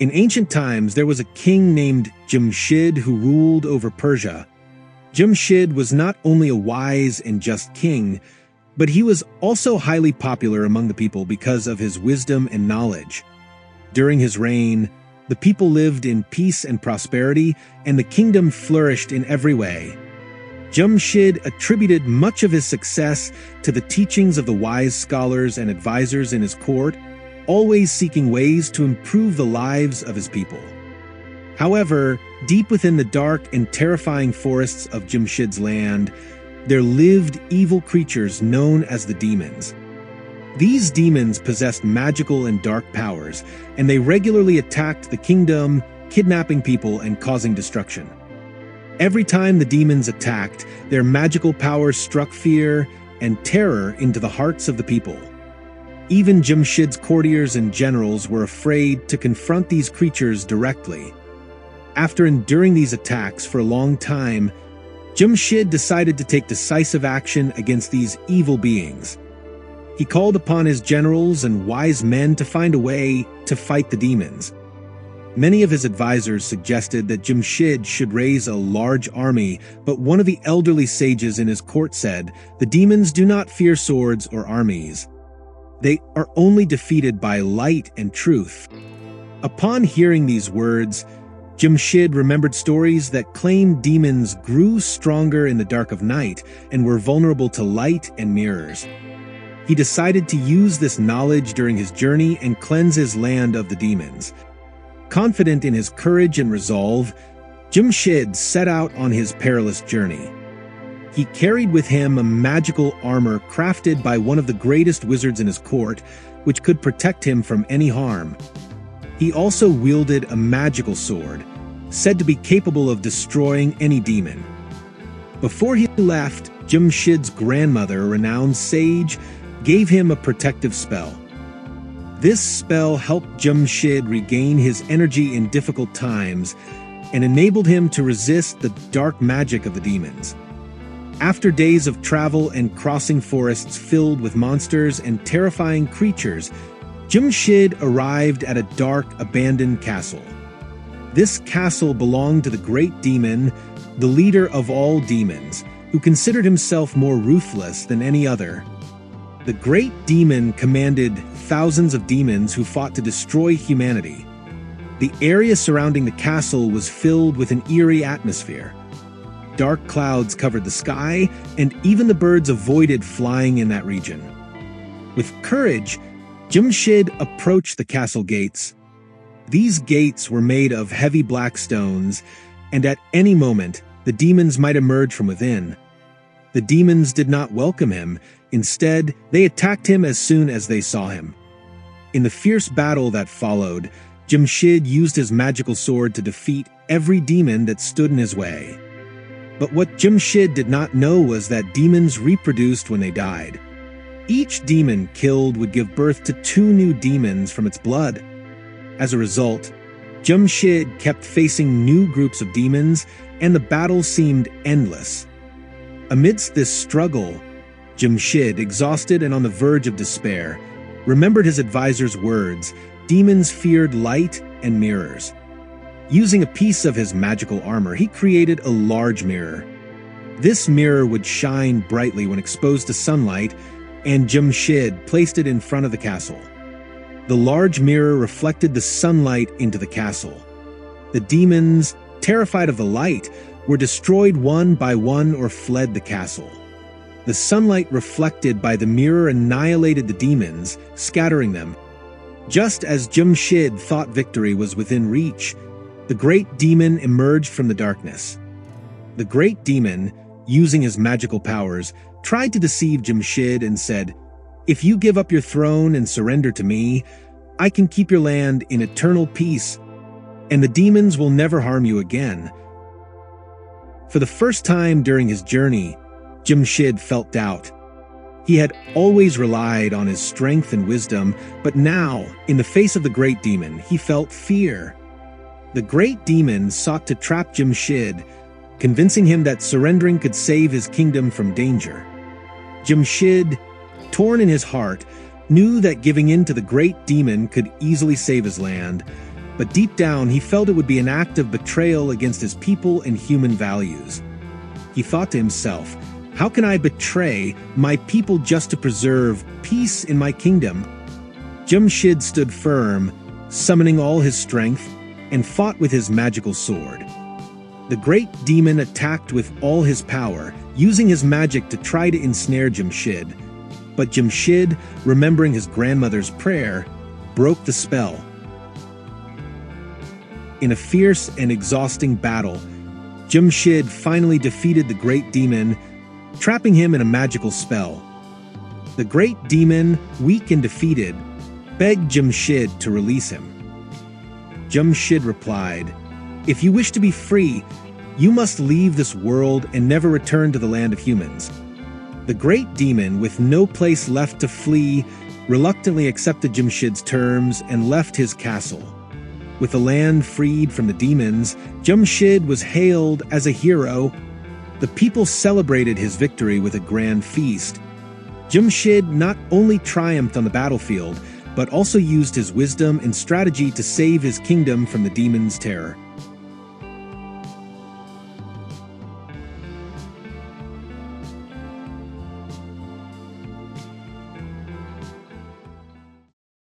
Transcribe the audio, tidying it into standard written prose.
In ancient times, there was a king named Jamshid who ruled over Persia. Jamshid was not only a wise and just king, but he was also highly popular among the people because of his wisdom and knowledge. During his reign, the people lived in peace and prosperity, and the kingdom flourished in every way. Jamshid attributed much of his success to the teachings of the wise scholars and advisors in his court, always seeking ways to improve the lives of his people. However, deep within the dark and terrifying forests of Jamshid's land, there lived evil creatures known as the demons. These demons possessed magical and dark powers, and they regularly attacked the kingdom, kidnapping people and causing destruction. Every time the demons attacked, their magical powers struck fear and terror into the hearts of the people. Even Jamshid's courtiers and generals were afraid to confront these creatures directly. After enduring these attacks for a long time, Jamshid decided to take decisive action against these evil beings. He called upon his generals and wise men to find a way to fight the demons. Many of his advisors suggested that Jamshid should raise a large army, but one of the elderly sages in his court said, "The demons do not fear swords or armies. They are only defeated by light and truth." Upon hearing these words, Jamshid remembered stories that claimed demons grew stronger in the dark of night and were vulnerable to light and mirrors. He decided to use this knowledge during his journey and cleanse his land of the demons. Confident in his courage and resolve, Jamshid set out on his perilous journey. He carried with him a magical armor crafted by one of the greatest wizards in his court, which could protect him from any harm. He also wielded a magical sword, said to be capable of destroying any demon. Before he left, Jamshid's grandmother, a renowned sage, gave him a protective spell. This spell helped Jamshid regain his energy in difficult times and enabled him to resist the dark magic of the demons. After days of travel and crossing forests filled with monsters and terrifying creatures, Jamshid arrived at a dark, abandoned castle. This castle belonged to the great demon, the leader of all demons, who considered himself more ruthless than any other. The great demon commanded thousands of demons who fought to destroy humanity. The area surrounding the castle was filled with an eerie atmosphere. Dark clouds covered the sky, and even the birds avoided flying in that region. With courage, Jamshid approached the castle gates. These gates were made of heavy black stones, and at any moment, the demons might emerge from within. The demons did not welcome him. Instead, they attacked him as soon as they saw him. In the fierce battle that followed, Jamshid used his magical sword to defeat every demon that stood in his way. But what Jamshid did not know was that demons reproduced when they died. Each demon killed would give birth to 2 new demons from its blood. As a result, Jamshid kept facing new groups of demons, and the battle seemed endless. Amidst this struggle, Jamshid, exhausted and on the verge of despair, remembered his advisor's words, "Demons feared light and mirrors." Using a piece of his magical armor, he created a large mirror. This mirror would shine brightly when exposed to sunlight, and Jamshid placed it in front of the castle. The large mirror reflected the sunlight into the castle. The demons, terrified of the light, were destroyed one by one or fled the castle. The sunlight reflected by the mirror annihilated the demons, scattering them. Just as Jamshid thought victory was within reach, the great demon emerged from the darkness. The great demon, using his magical powers, tried to deceive Jamshid and said, "If you give up your throne and surrender to me, I can keep your land in eternal peace, and the demons will never harm you again." For the first time during his journey, Jamshid felt doubt. He had always relied on his strength and wisdom, but now, in the face of the great demon, he felt fear. The great demon sought to trap Jamshid, convincing him that surrendering could save his kingdom from danger. Jamshid, torn in his heart, knew that giving in to the great demon could easily save his land, but deep down he felt it would be an act of betrayal against his people and human values. He thought to himself, "How can I betray my people just to preserve peace in my kingdom?" Jamshid stood firm, summoning all his strength, and fought with his magical sword. The great demon attacked with all his power, using his magic to try to ensnare Jamshid. But Jamshid, remembering his grandmother's prayer, broke the spell. In a fierce and exhausting battle, Jamshid finally defeated the great demon, trapping him in a magical spell. The great demon, weak and defeated, begged Jamshid to release him. Jamshid replied, "If you wish to be free, you must leave this world and never return to the land of humans." The great demon, with no place left to flee, reluctantly accepted Jamshid's terms and left his castle. With the land freed from the demons, Jamshid was hailed as a hero. The people celebrated his victory with a grand feast. Jamshid not only triumphed on the battlefield, but also used his wisdom and strategy to save his kingdom from the demons' terror.